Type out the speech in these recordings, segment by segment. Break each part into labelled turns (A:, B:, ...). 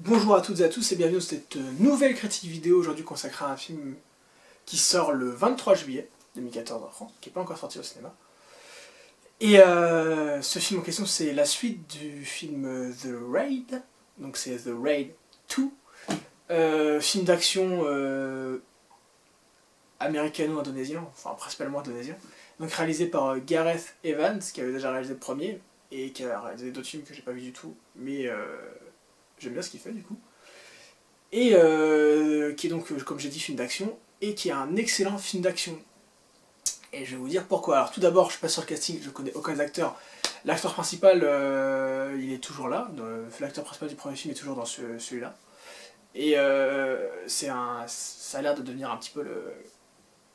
A: Bonjour à toutes et à tous et bienvenue dans cette nouvelle critique vidéo aujourd'hui consacrée à un film qui sort le 23 juillet 2014 en France, qui n'est pas encore sorti au cinéma. Et ce film en question c'est la suite du film The Raid, donc c'est The Raid 2, film d'action américano-indonésien, enfin principalement indonésien, donc réalisé par Gareth Evans qui avait déjà réalisé le premier et qui a réalisé d'autres films que j'ai pas vu du tout, mais j'aime bien ce qu'il fait du coup. Et qui est donc, comme j'ai dit, film d'action, et qui est un excellent film d'action. Et je vais vous dire pourquoi. Alors tout d'abord, je passe sur le casting, je connais aucun des acteurs. L'acteur principal, il est toujours là. L'acteur principal du premier film est toujours dans celui-là. Et ça a l'air de devenir un petit peu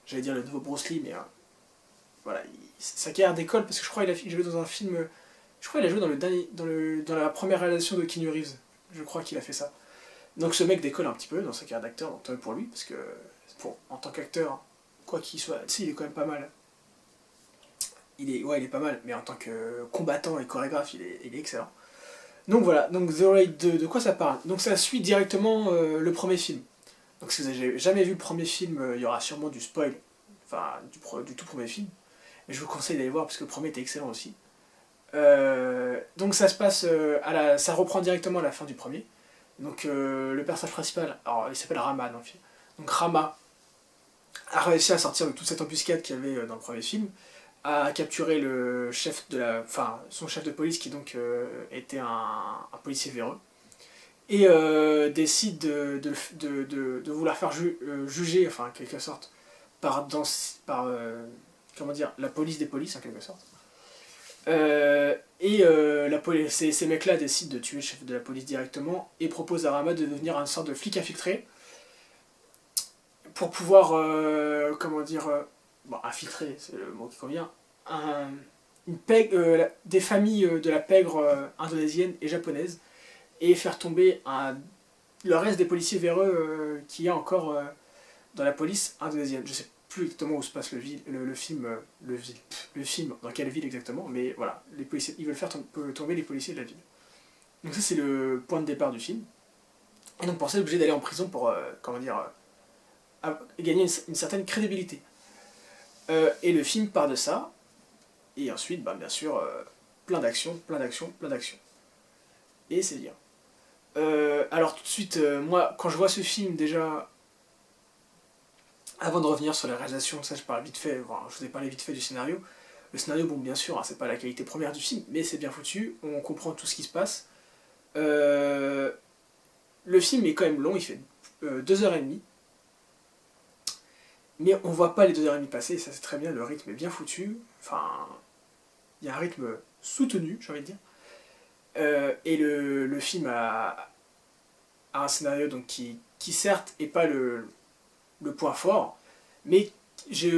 A: j'allais dire le nouveau Bruce Lee, mais voilà, sa carrière décolle parce que je crois qu'il a joué dans un film. Je crois qu'il a joué dans la première réalisation de Keanu Reeves. Je crois qu'il a fait ça. Donc ce mec décolle un petit peu dans sa carrière d'acteur, donc tant mieux pour lui, parce que en tant qu'acteur, quoi qu'il soit, tu sais, il est quand même pas mal. Il est pas mal, mais en tant que combattant et chorégraphe, il est excellent. Donc voilà, donc The Raid 2, de quoi ça parle? Donc ça suit directement le premier film. Donc si vous n'avez jamais vu le premier film, il y aura sûrement du spoil, enfin du tout premier film, mais je vous conseille d'aller voir parce que le premier était excellent aussi. Donc ça se passe, ça reprend directement à la fin du premier. Donc le personnage principal, alors il s'appelle Rama dans le film. Donc Rama a réussi à sortir de toute cette embuscade qu'il y avait dans le premier film, a capturé le chef enfin son chef de police qui donc était un policier véreux, et décide de vouloir faire juger, enfin en quelque sorte, par comment dire, la police des polices en quelque sorte. Ces mecs-là décident de tuer le chef de la police directement et proposent à Rama de devenir une sorte de flic infiltré pour pouvoir, comment dire, bon, infiltrer, c'est le mot qui convient, des familles de la pègre indonésienne et japonaise et faire tomber le reste des policiers véreux qu'il y a encore dans la police indonésienne. Je sais plus exactement où se passe le film, le film, dans quelle ville exactement, mais voilà, les policiers, ils veulent faire tomber les policiers de la ville. Donc ça c'est le point de départ du film. Et donc pour ça, il est obligé d'aller en prison pour, comment dire, gagner une certaine crédibilité. Et le film part de ça, et ensuite, bah, bien sûr, plein d'action, plein d'action, plein d'action. Et c'est bien. Alors tout de suite, moi, quand je vois ce film, déjà, avant de revenir sur la réalisation, ça je parle vite fait, enfin, je vous ai parlé vite fait du scénario. Le scénario, bon, bien sûr, hein, c'est pas la qualité première du film, mais c'est bien foutu, on comprend tout ce qui se passe. Le film est quand même long, il fait 2h30, mais on voit pas les 2h30 passer, et ça c'est très bien, le rythme est bien foutu, enfin, il y a un rythme soutenu, j'ai envie de dire. Et le film a un scénario donc, qui certes est pas le point fort, mais qui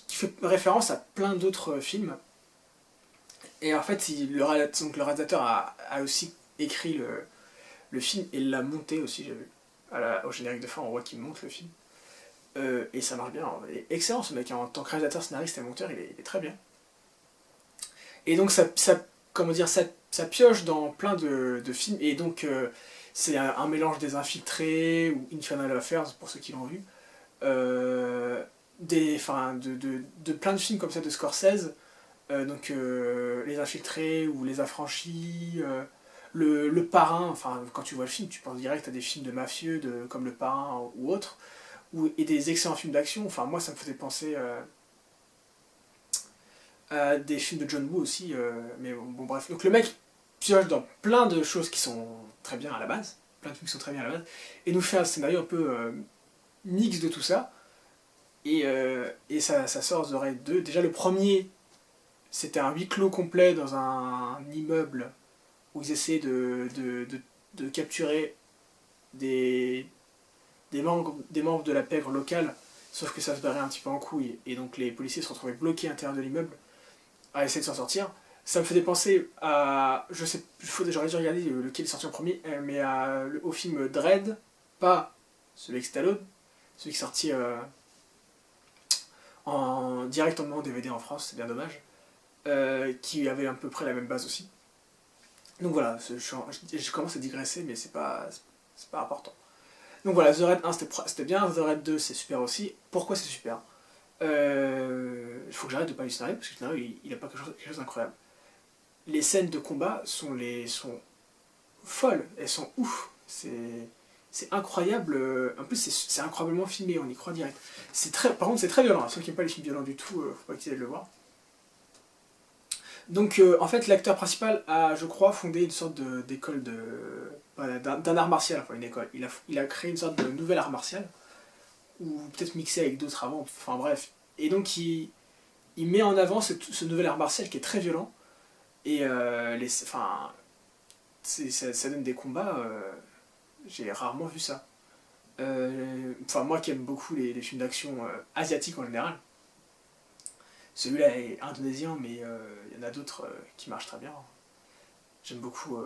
A: fait référence à plein d'autres films. Et en fait, le réalisateur a aussi écrit le film et l'a monté aussi, j'ai vu. Au générique de fin, on voit qu'il monte le film. Et ça marche bien. Il est excellent ce mec, en tant que réalisateur, scénariste et monteur, il est très bien. Et donc comment dire, ça pioche dans plein de films, et donc c'est un mélange des Infiltrés ou Infernal Affairs pour ceux qui l'ont vu, de plein de films comme ça de Scorsese, donc Les Infiltrés ou Les Affranchis, le Parrain, enfin quand tu vois le film tu penses direct à des films de mafieux comme Le Parrain ou autres, et des excellents films d'action, enfin moi ça me faisait penser des films de John Woo aussi, mais bon bref. Donc le mec pioche dans plein de choses qui sont très bien à la base, plein de films qui sont très bien à la base, et nous fait un scénario un peu mix de tout ça, et ça sort The Raid 2. Déjà le premier, c'était un huis clos complet dans un immeuble où ils essaient de capturer des, des membres de la pègre locale, sauf que ça se barrait un petit peu en couille, et donc les policiers se retrouvaient bloqués à l'intérieur de l'immeuble à essayer de s'en sortir. Ça me faisait penser à, je sais, j'aurais dû regarder lequel est sorti en premier, mais au film Dread, pas celui avec Stallone, celui qui est sorti directement en DVD en France, c'est bien dommage, qui avait à peu près la même base aussi. Donc voilà, je commence à digresser, mais c'est pas important. Donc voilà, The Raid 1 c'était bien, The Raid 2 c'est super aussi. Pourquoi c'est super? Il faut que j'arrête de parler du scénario, parce que le scénario il a pas quelque chose d'incroyable. Les scènes de combat sont folles, elles sont ouf. C'est incroyable, en plus c'est incroyablement filmé, on y croit direct. Par contre c'est très violent, ceux qui n'aiment pas les films violents du tout, faut pas qu'ils aillent le voir. Donc en fait l'acteur principal a, je crois, fondé une sorte d'école d'un art martial, enfin une école. Il a créé une sorte de nouvel art martial, ou peut-être mixé avec d'autres avant, enfin bref. Et donc il met en avant ce nouvel art martial qui est très violent, et enfin, ça donne des combats, j'ai rarement vu ça. Enfin moi qui aime beaucoup les films d'action asiatiques en général, celui-là est indonésien, mais il y en a d'autres qui marchent très bien. J'aime beaucoup,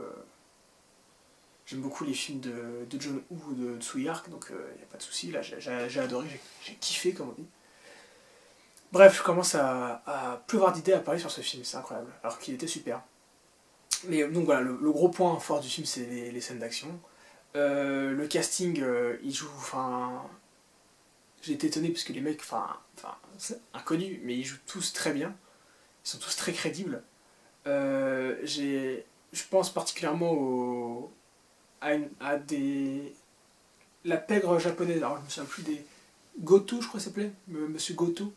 A: j'aime beaucoup les films de John Woo ou de Tsui Hark, donc il n'y a pas de souci. Là, j'ai adoré, j'ai kiffé, comme on dit. Bref, je commence à plus avoir d'idées à parler sur ce film, c'est incroyable, alors qu'il était super. Mais donc voilà, le gros point fort du film, c'est les scènes d'action. Le casting, il joue, enfin, j'ai été étonné parce que les mecs, c'est inconnu, mais ils jouent tous très bien. Ils sont tous très crédibles. Je pense particulièrement à des... La pègre japonaise, alors je me souviens plus des... Goto, je crois que ça s'appelait, Monsieur Goto.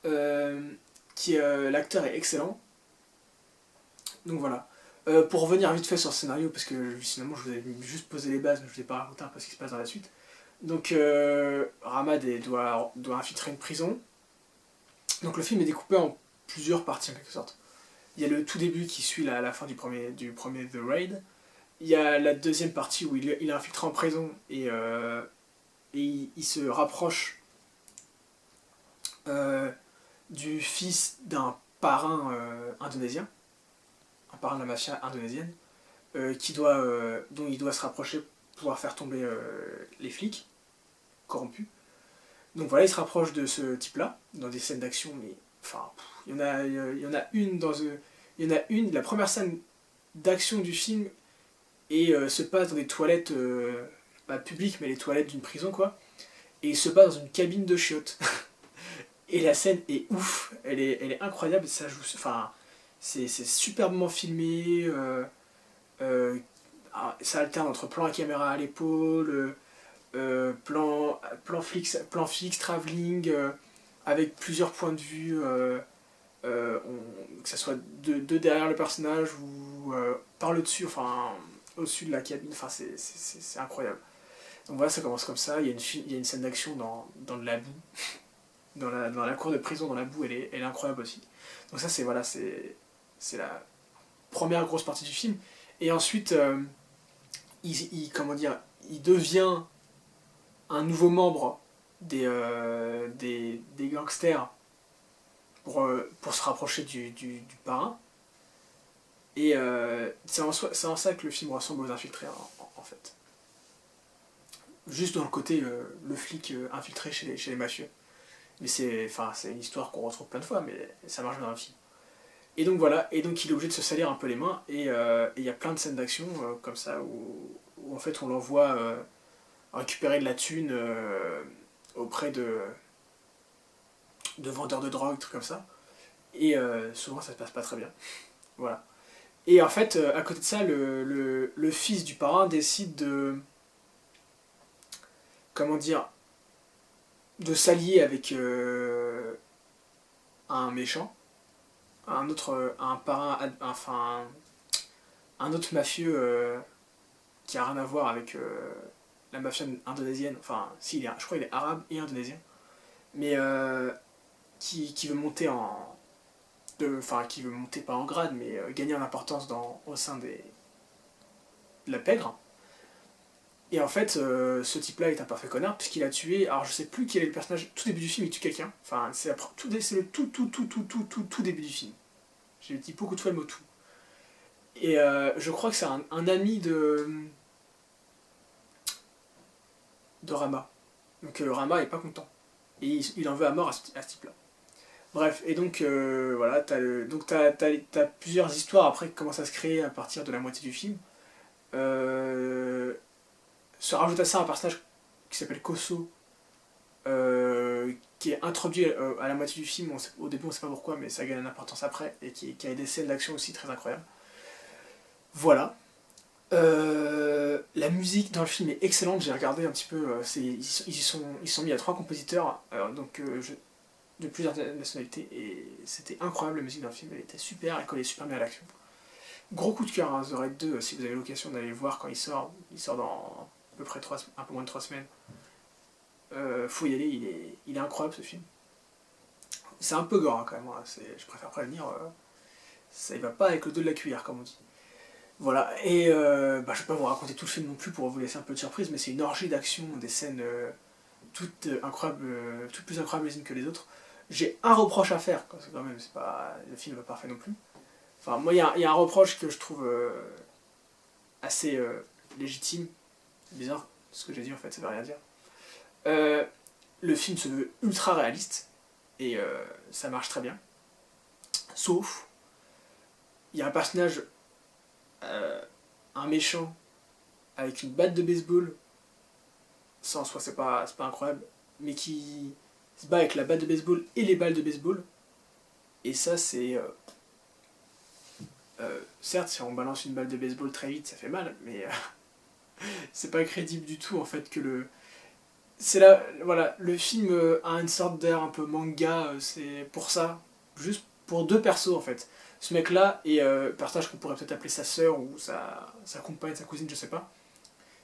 A: L'acteur est excellent. Donc voilà. Pour revenir vite fait sur le scénario, parce que finalement je vous ai juste posé les bases, mais je ne vous ai pas raconté un peu ce qui se passe dans la suite. Donc Ramad doit infiltrer une prison. Donc le film est découpé en plusieurs parties en quelque sorte. Il y a le tout début qui suit la fin du premier The Raid. Il y a la deuxième partie où il est infiltré en prison et il se rapproche du fils d'un parrain indonésien, un parrain de la mafia indonésienne, dont il doit se rapprocher pour pouvoir faire tomber les flics corrompus. Donc voilà, il se rapproche de ce type-là, dans des scènes d'action, mais enfin, il y en a une la première scène d'action du film se passe dans des toilettes, pas publiques, mais les toilettes d'une prison, quoi. Et il se passe dans une cabine de chiottes. Et la scène est ouf, elle est incroyable, ça joue, enfin, c'est superbement filmé, ça alterne entre plan à caméra à l'épaule, plan fixe, travelling, avec plusieurs points de vue, que ce soit de derrière le personnage ou par le dessus, enfin au-dessus de la cabine, enfin c'est incroyable. Donc voilà, ça commence comme ça, il y a une scène d'action dans de la boue, dans la cour de prison, dans la boue, elle est incroyable aussi. Donc ça c'est la première grosse partie du film. Et ensuite, comment dire, il devient un nouveau membre des gangsters pour se rapprocher du parrain. Et c'est en ça que le film ressemble aux infiltrés, en fait. Juste dans le côté, le flic infiltré chez les mafieux. Mais c'est une histoire qu'on retrouve plein de fois, mais ça marche dans un film. Et donc voilà, et donc il est obligé de se salir un peu les mains, et il y a plein de scènes d'action comme ça, où en fait on l'envoie récupérer de la thune auprès de vendeurs de drogue, trucs comme ça. Et souvent ça se passe pas très bien. Voilà. Et en fait, à côté de ça, le fils du parrain décide comment dire, de s'allier avec un méchant, un parrain, enfin, un autre mafieux qui a rien à voir avec la mafia indonésienne, enfin, si, je crois qu'il est arabe et indonésien, mais qui veut monter qui veut monter pas en grade, mais gagner en importance au sein de la pègre. Et en fait, ce type-là est un parfait connard, puisqu'il a tué, alors je sais plus quel est le personnage, tout début du film il tue quelqu'un, enfin c'est le tout début du film. J'ai dit beaucoup de fois le mot tout. Et je crois que c'est un ami de Rama. Donc Rama est pas content. Et il en veut à mort à ce type-là. Bref, et donc voilà, t'as plusieurs histoires après qui commencent à se créer à partir de la moitié du film. Euh, Se rajoute à ça un personnage qui s'appelle Koso, qui est introduit à la moitié du film. Au début, on sait pas pourquoi, mais ça gagne une importance après, et qui a des scènes d'action aussi très incroyables. Voilà. La musique dans le film est excellente. J'ai regardé un petit peu. Ils sont mis à 3 compositeurs, de plusieurs nationalités, et c'était incroyable. La musique dans le film, elle était super, elle collait super bien à l'action. Gros coup de cœur, hein, The Raid 2, si vous avez l'occasion d'aller le voir quand il sort dans à peu près un peu moins de 3 semaines. Faut y aller, il est incroyable ce film. C'est un peu gore hein, quand même, hein, je préfère prévenir, ça y va pas avec le dos de la cuillère comme on dit. Voilà, et je vais pas vous raconter tout le film non plus pour vous laisser un peu de surprise, mais c'est une orgie d'action, des scènes toutes incroyables, toutes plus incroyables les unes que les autres. J'ai un reproche à faire, parce que quand même c'est pas le film n'est pas parfait non plus. Enfin, moi il y a un reproche que je trouve assez légitime. C'est bizarre ce que j'ai dit en fait, ça veut rien dire. Euh, le film se veut ultra réaliste, et ça marche très bien. Sauf, il y a un personnage, euh, un méchant, avec une batte de baseball, ça en soi c'est pas incroyable, mais qui se bat avec la batte de baseball et les balles de baseball, et ça c'est... certes, si on balance une balle de baseball très vite, ça fait mal, mais c'est pas crédible du tout en fait que le... C'est là, voilà, le film a une sorte d'air un peu manga, c'est pour ça, juste pour deux persos en fait. Ce mec-là et personnage qu'on pourrait peut-être appeler sa sœur ou sa compagne, sa cousine, je sais pas,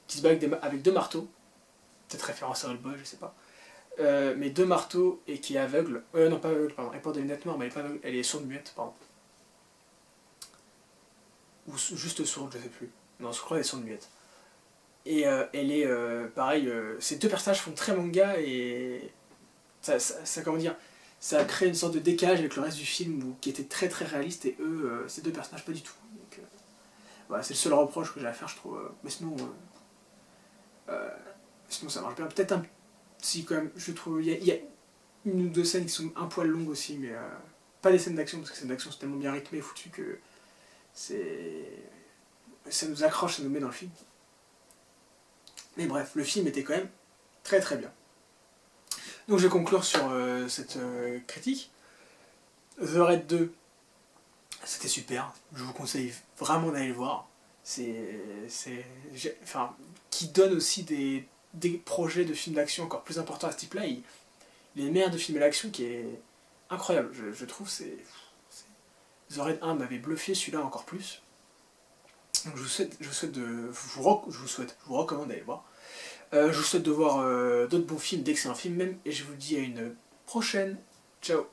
A: qui se bat avec deux marteaux, peut-être référence à Oldboy, je sais pas, mais deux marteaux et qui est aveugle, non pas aveugle, pardon, elle porte des lunettes noires, mais elle est pas aveugle, elle est sourde-muette, pardon. Ou juste sourde, je sais plus. Non, je crois qu'elle est sourde-muette. Et elle est, pareil, ces deux personnages font très manga et comment dire, ça a créé une sorte de décalage avec le reste du film qui était très très réaliste et eux, ces deux personnages pas du tout. Donc, voilà, c'est le seul reproche que j'ai à faire, je trouve. Mais euh, sinon ça marche bien. Peut-être un si quand même, je trouve, il y a une ou deux scènes qui sont un poil longues aussi, mais pas des scènes d'action parce que les scènes d'action sont tellement bien rythmées et foutues que c'est ça nous accroche, ça nous met dans le film. Mais bref, le film était quand même très très bien. Donc je vais conclure sur cette critique. The Raid 2, c'était super. Je vous conseille vraiment d'aller le voir. Enfin, qui donne aussi des projets de films d'action encore plus importants à ce type-là. Il est meilleur de filmer l'action qui est incroyable. Je trouve The Raid 1 m'avait bluffé, celui-là encore plus. Donc je vous recommande d'aller le voir. Je vous souhaite de voir d'autres bons films, d'excellents films même, et je vous dis à une prochaine. Ciao.